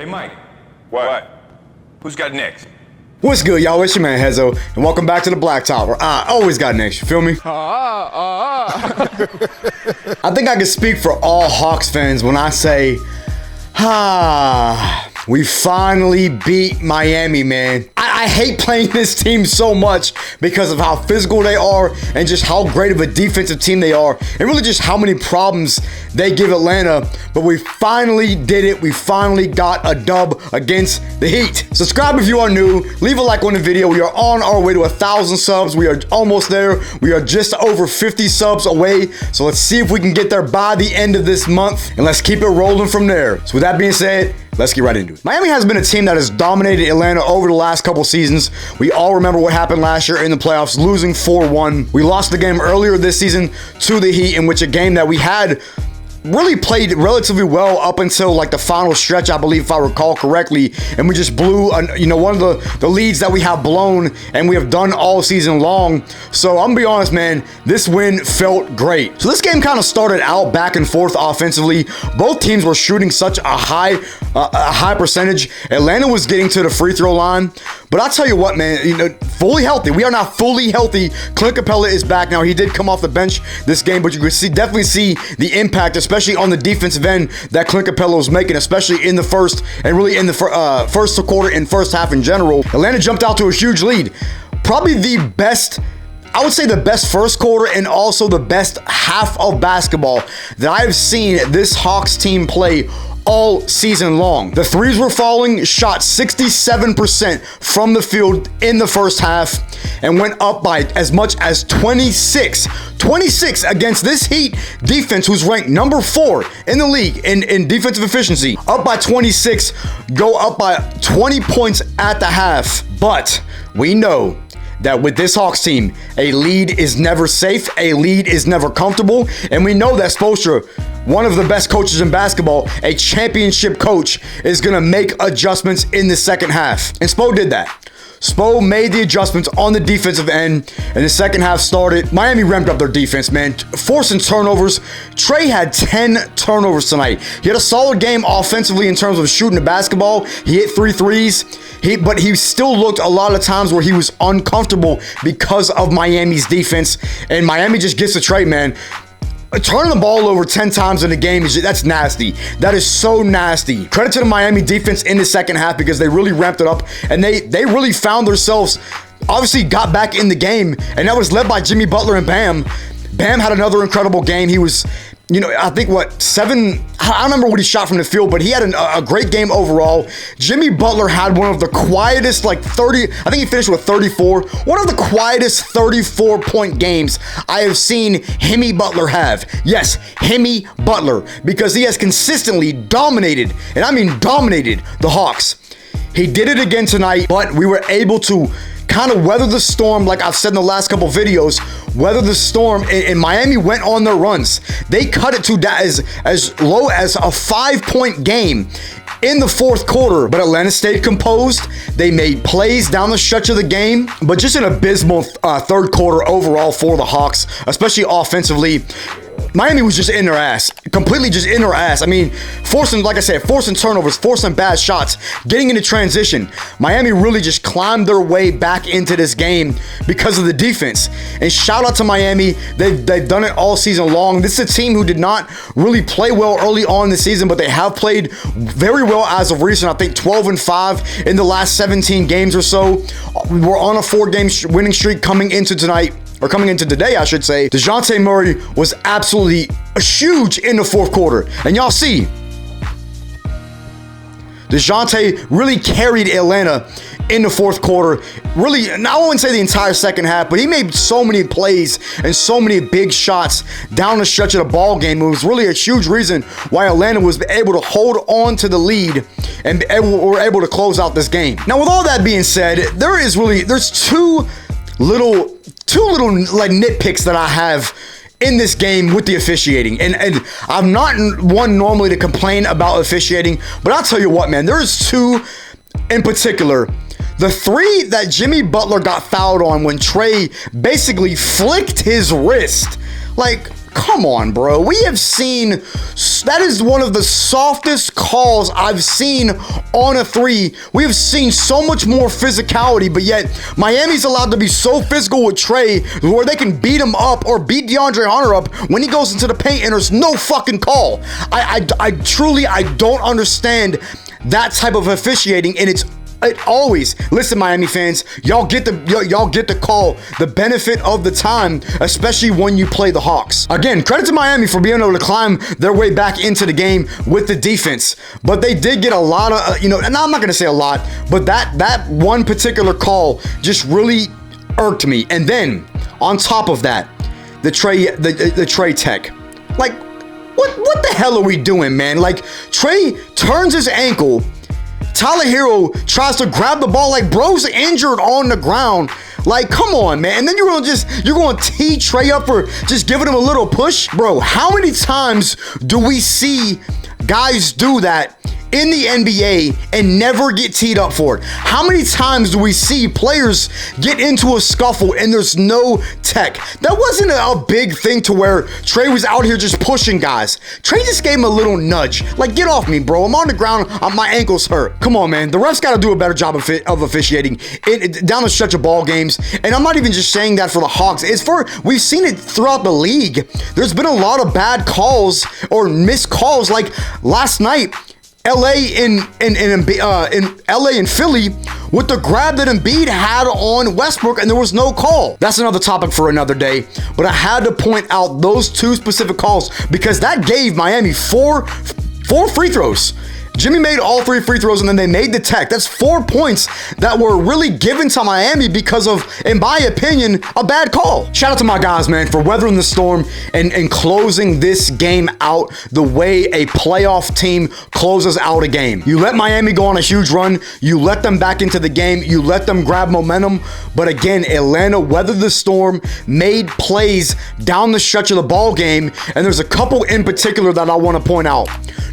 Hey, Mike. What? Who's got next? What's good, y'all? It's your man, Hezo, and welcome back to the Blacktop, where I always got next, you feel me? I think I can speak for all Hawks fans when I say, we finally beat Miami, man. I hate playing this team so much because of how physical they are and just how great of a defensive team they are and really just how many problems they give Atlanta. But we finally did it. We finally got a dub against the Heat. Subscribe if you are new. Leave a like on the video. We are on our way to 1,000 subs. We are almost there. We are just over 50 subs away. So let's see if we can get there by the end of this month, and let's keep it rolling from there. So with that being said, let's get right into it. Miami has been a team that has dominated Atlanta over the last couple seasons. We all remember what happened last year in the playoffs, losing 4-1. We lost the game earlier this season to the Heat, in which a game that we had really played relatively well up until like the final stretch, I believe, if I recall correctly, and we just blew one of the leads that we have blown and we have done all season long. So I'm gonna be honest, man, this win felt great. So this game kind of started out back and forth offensively. Both teams were shooting such a high percentage. Atlanta was getting to the free throw line, but I'll tell you what, man, fully healthy. We are now fully healthy. Clint Capella is back now. He did come off the bench this game, but you can definitely see the impact, especially on the defensive end, that Clint Capella was making, especially in the first and really in the first quarter and first half in general. Atlanta jumped out to a huge lead. Probably the best, I would say the best first quarter and also the best half of basketball that I've seen this Hawks team play all season long. The threes were falling, shot 67% from the field in the first half, and went up by as much as 26 against this Heat defense, who's ranked number 4 in the league in defensive efficiency. Up by 26, go up by 20 points at the half. But we know that with this Hawks team, a lead is never safe, a lead is never comfortable, and we know that Spoelstra, one of the best coaches in basketball, a championship coach, is gonna make adjustments in the second half. And Spo did that. Spo made the adjustments on the defensive end, and the second half started. Miami ramped up their defense, man, forcing turnovers. Trey had 10 turnovers tonight. He had a solid game offensively in terms of shooting the basketball. He hit 3 threes, but he still looked a lot of times where he was uncomfortable because of Miami's defense, and Miami just gets to Trey, man. Turning the ball over 10 times in a game, that's nasty. That is so nasty. Credit to the Miami defense in the second half because they really ramped it up and they really found themselves, obviously got back in the game, and that was led by Jimmy Butler and Bam. Bam had another incredible game. He was, I think I don't remember what he shot from the field, but he had a great game overall. Jimmy Butler had one of the quietest, I think he finished with 34. One of the quietest 34-point games I have seen Himmy Butler have. Yes, Himmy Butler, because he has consistently dominated, and I mean dominated, the Hawks. He did it again tonight, but we were able to kind of weather the storm, like I've said in the last couple videos, weather the storm, and Miami went on their runs. They cut it to as low as a 5-point game in the fourth quarter, but Atlanta stayed composed. They made plays down the stretch of the game, but just an abysmal third quarter overall for the Hawks, especially offensively. Miami was just in their ass, completely just in their ass. I mean, forcing turnovers, forcing bad shots, getting into transition. Miami really just climbed their way back into this game because of the defense. And shout out to Miami. They've done it all season long. This is a team who did not really play well early on in the season, but they have played very well as of recent. I think 12-5 in the last 17 games or so. We're on a 4-game winning streak coming into today, I should say. DeJounte Murray was absolutely huge in the fourth quarter. And y'all see, DeJounte really carried Atlanta in the fourth quarter. Really, I wouldn't say the entire second half, but he made so many plays and so many big shots down the stretch of the ball game. It was really a huge reason why Atlanta was able to hold on to the lead and were able to close out this game. Now, with all that being said, there's two little like nitpicks that I have in this game with the officiating. And I'm not one normally to complain about officiating, but I'll tell you what, man, there's 2 in particular. The 3 that Jimmy Butler got fouled on when Trey basically flicked his wrist. Like, Come on, bro. We have seen, that is one of the softest calls I've seen on a three. We have seen so much more physicality, but yet Miami's allowed to be so physical with Trey where they can beat him up or beat DeAndre Hunter up when he goes into the paint and there's no fucking call. I truly don't understand that type of officiating, and it always, listen, Miami fans, y'all get the call, the benefit of the time, especially when you play the Hawks. Again, credit to Miami for being able to climb their way back into the game with the defense, but they did get a lot of, and I'm not gonna say a lot, but that one particular call just really irked me. And then on top of that, the Trey tech, like, what the hell are we doing, man? Like, Trey turns his ankle. Tyler Hero tries to grab the ball like bro's injured on the ground. Like, come on, man. And then you're gonna tee Trey up for just giving him a little push. Bro, how many times do we see guys do that in the NBA and never get teed up for it? How many times do we see players get into a scuffle and there's no tech? That wasn't a big thing to where Trey was out here just pushing guys. Trey just gave him a little nudge. Like, get off me, bro. I'm on the ground. My ankle's hurt. Come on, man. The refs got to do a better job of officiating down the stretch of ball games. And I'm not even just saying that for the Hawks. We've seen it throughout the league. There's been a lot of bad calls or missed calls. Like last night, LA in LA and Philly with the grab that Embiid had on Westbrook, and there was no call. That's another topic for another day, but I had to point out those two specific calls because that gave Miami four free throws. Jimmy made all 3 free throws, and then they made the tech. That's 4 points that were really given to Miami because of, in my opinion, a bad call. Shout out to my guys, man, for weathering the storm and closing this game out the way a playoff team closes out a game. You let Miami go on a huge run. You let them back into the game. You let them grab momentum. But again, Atlanta weathered the storm, made plays down the stretch of the ball game, and there's a couple in particular that I want to point out.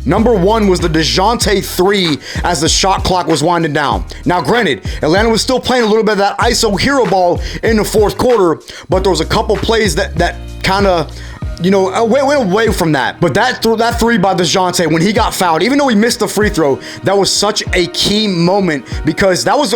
Number one was the DeJounte 3 as the shot clock was winding down. Now, granted, Atlanta was still playing a little bit of that ISO hero ball in the fourth quarter, but there was a couple plays that kind of, went away from that. But that 3 by DeJounte, when he got fouled, even though he missed the free throw, that was such a key moment because that was...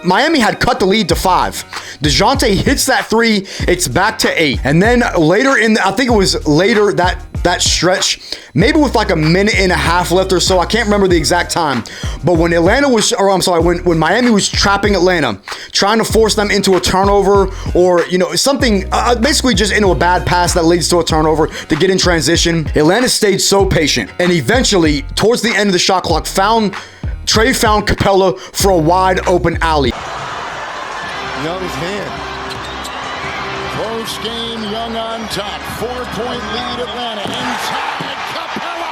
Miami had cut the lead to 5. DeJounte hits that 3, it's back to 8. And then later I think it was later that stretch, maybe with like a minute and a half left or so, I can't remember the exact time, but when when Miami was trapping Atlanta, trying to force them into a turnover or, something, basically just into a bad pass that leads to a turnover to get in transition, Atlanta stayed so patient. And eventually, towards the end of the shot clock, Trey found Capella for a wide open alley. Young's hand. Close game, Young on top. 4-point lead, Atlanta inside Capella.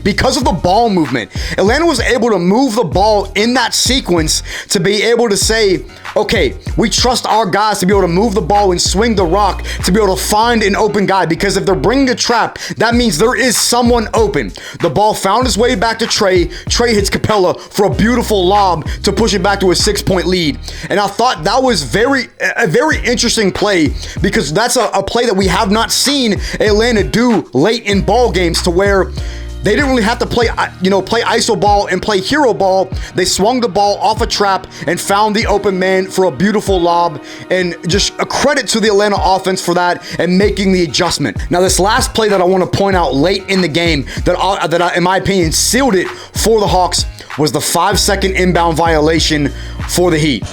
Because of the ball movement, Atlanta was able to move the ball in that sequence to be able to say, okay, we trust our guys to be able to move the ball and swing the rock to be able to find an open guy, because if they're bringing a trap, that means there is someone open. The ball found its way back to Trey. Trey hits Capella for a beautiful lob to push it back to a 6-point lead. And I thought that was a very interesting play because that's a play that we have not seen Atlanta do late in ball games, to where they didn't really have to play ISO ball and play hero ball. They swung the ball off a trap and found the open man for a beautiful lob, and just a credit to the Atlanta offense for that and making the adjustment. Now, this last play that I want to point out late in the game that in my opinion, sealed it for the Hawks was the 5-second inbound violation for the Heat.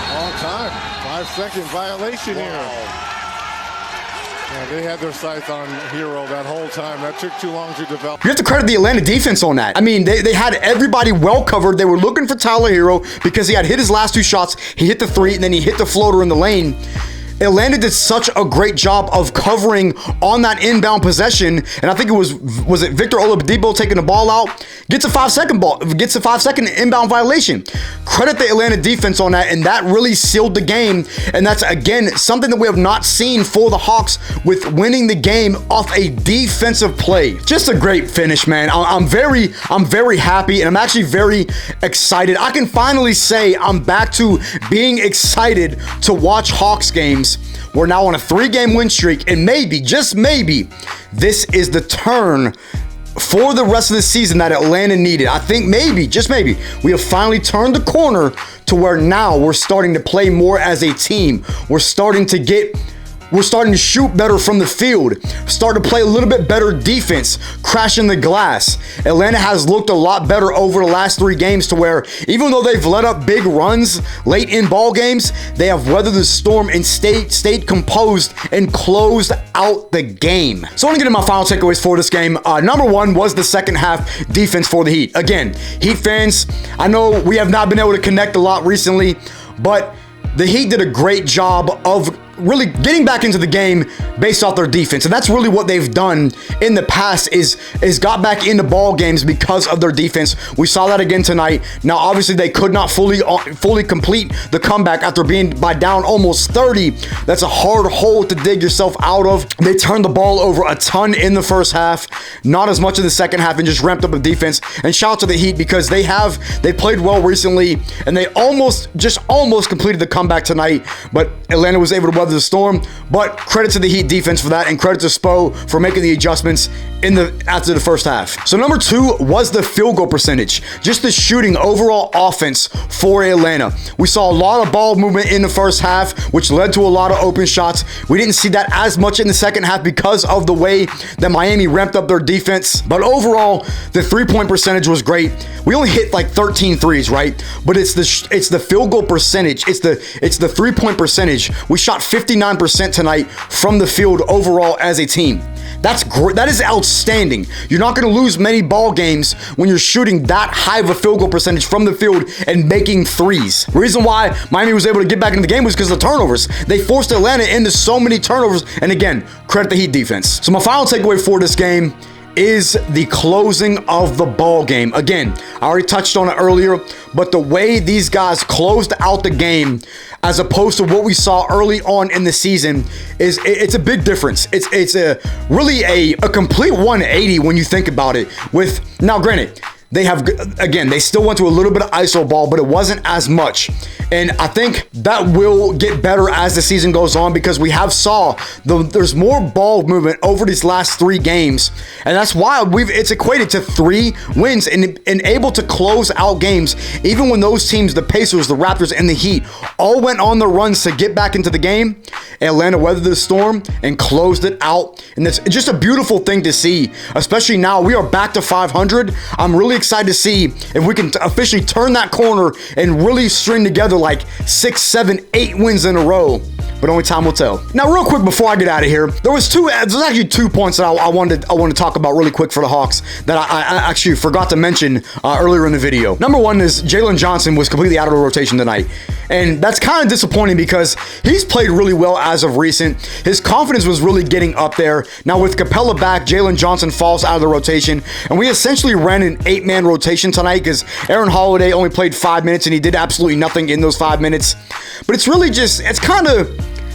All time, 5-second violation here. Yeah, they had their sights on Hero that whole time. That took too long to develop. You have to credit the Atlanta defense on that. I mean, they had everybody well covered. They were looking for Tyler Hero because he had hit his last 2 shots. He hit the 3, and then he hit the floater in the lane. Atlanta did such a great job of covering on that inbound possession, and I think it was it Victor Oladipo taking the ball out, gets a 5-second inbound violation. Credit the Atlanta defense on that, and that really sealed the game. And that's again something that we have not seen for the Hawks, with winning the game off a defensive play. Just a great finish, man. I'm very happy, and I'm actually very excited. I can finally say I'm back to being excited to watch Hawks games We're now on a 3-game win streak, and maybe, just maybe, this is the turn for the rest of the season that Atlanta needed. I think maybe, just maybe, we have finally turned the corner to where now we're starting to play more as a team. We're starting to shoot better from the field, start to play a little bit better defense, crashing the glass. Atlanta has looked a lot better over the last 3 games to where even though they've let up big runs late in ball games, they have weathered the storm and stayed composed and closed out the game. So I want to get into my final takeaways for this game. Number 1 was the second half defense for the Heat. Again, Heat fans, I know we have not been able to connect a lot recently, but the Heat did a great job of really getting back into the game based off their defense, and that's really what they've done in the past is got back into ball games because of their defense. We saw that again tonight. Now obviously they could not fully complete the comeback after being down almost 30. That's a hard hole to dig yourself out of. They turned the ball over a ton in the first half, not as much in the second half, and just ramped up the defense. And shout out to the Heat because they played well recently, and they almost completed the comeback tonight, but Atlanta was able to weather the storm. But credit to the Heat defense for that, and credit to Spo for making the adjustments after the first half. So number 2 was the field goal percentage, just the shooting overall offense for Atlanta. We saw a lot of ball movement in the first half, which led to a lot of open shots. We didn't see that as much in the second half because of the way that Miami ramped up their defense. But overall, the 3-point percentage was great. We only hit like 13 threes, right? But it's the field goal percentage. It's the 3-point percentage. We shot 59% tonight from the field overall as a team. That's great. That is outstanding. You're not going to lose many ball games when you're shooting that high of a field goal percentage from the field and making threes. The reason why Miami was able to get back into the game was because of the turnovers. They forced Atlanta into so many turnovers, and again, credit the Heat defense. So my final takeaway for this game is the closing of the ball game. Again, I already touched on it earlier, but the way these guys closed out the game as opposed to what we saw early on in the season it's a big difference. It's really a complete 180 when you think about it. Now granted, they still went to a little bit of iso ball, but it wasn't as much. And I think that will get better as the season goes on because we have there's more ball movement over these last 3 games. And that's why it's equated to 3 wins and able to close out games. Even when those teams, the Pacers, the Raptors, and the Heat all went on their runs to get back into the game, Atlanta weathered the storm and closed it out. And it's just a beautiful thing to see, especially now we are back to 500. I'm really excited to see if we can officially turn that corner and really string together like 6, 7, 8 wins in a row. But only time will tell. Now, real quick before I get out of here, there's actually 2 points that I wanted to talk about really quick for the Hawks that I actually forgot to mention earlier in the video. Number 1 is Jalen Johnson was completely out of the rotation tonight, and that's kind of disappointing because he's played really well as of recent. His confidence was really getting up there. Now with Capella back, Jalen Johnson falls out of the rotation, and we essentially ran an 8-man rotation tonight because Aaron Holiday only played 5 minutes and he did absolutely nothing in those 5 minutes. But it's really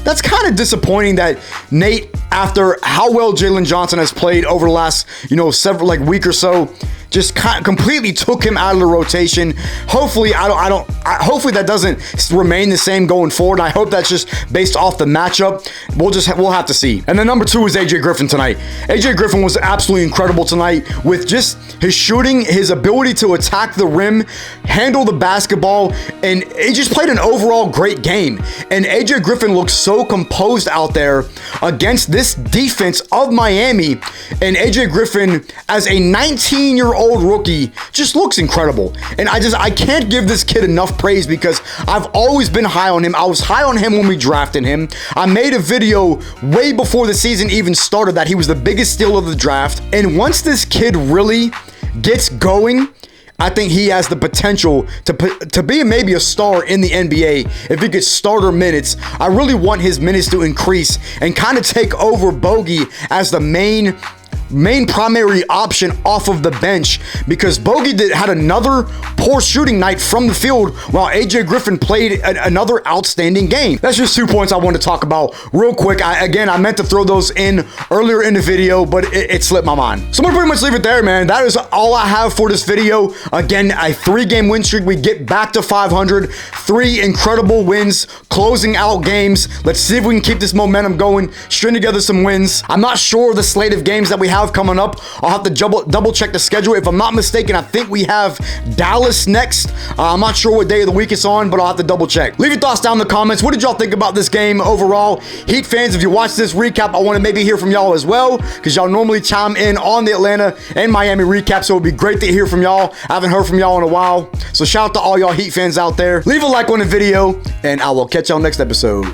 that's kind of disappointing that Nate, after how well Jalen Johnson has played over the last, several week or so, just completely took him out of the rotation. Hopefully, hopefully that doesn't remain the same going forward. I hope that's just based off the matchup. We'll have to see. And then number 2 is AJ Griffin tonight. AJ Griffin was absolutely incredible tonight with just his shooting, his ability to attack the rim, handle the basketball, and he just played an overall great game. And AJ Griffin looks so composed out there against this defense of Miami. And AJ Griffin, as a 19-year-old rookie, just looks incredible. And I can't give this kid enough praise because I've always been high on him. I was high on him when we drafted him. I made a video way before the season even started that he was the biggest steal of the draft. And once this kid really gets going, I think he has the potential to be maybe a star in the NBA if he gets starter minutes. I really want his minutes to increase and kind of take over Bogey as the main main primary option off of the bench because Bogey had another poor shooting night from the field while AJ Griffin played another outstanding game. That's just 2 points I want to talk about real quick. I meant to throw those in earlier in the video, but it slipped my mind. So I'm gonna pretty much leave it there, man. That is all I have for this video. Again, a 3-game win streak. We get back to 500. 3 incredible wins, closing out games. Let's see if we can keep this momentum going, string together some wins. I'm not sure of the slate of games that we have coming up. I'll have to double check the schedule. If I'm not mistaken, I think we have Dallas next. I'm not sure what day of the week it's on, but I'll have to double check. Leave your thoughts down in the comments. What did y'all think about this game overall? Heat fans, if you watch this recap, I want to maybe hear from y'all as well, because y'all normally chime in on the Atlanta and Miami recap, so it would be great to hear from y'all. I haven't heard from y'all in a while. So shout out to all y'all Heat fans out there. Leave a like on the video, and I will catch y'all next episode.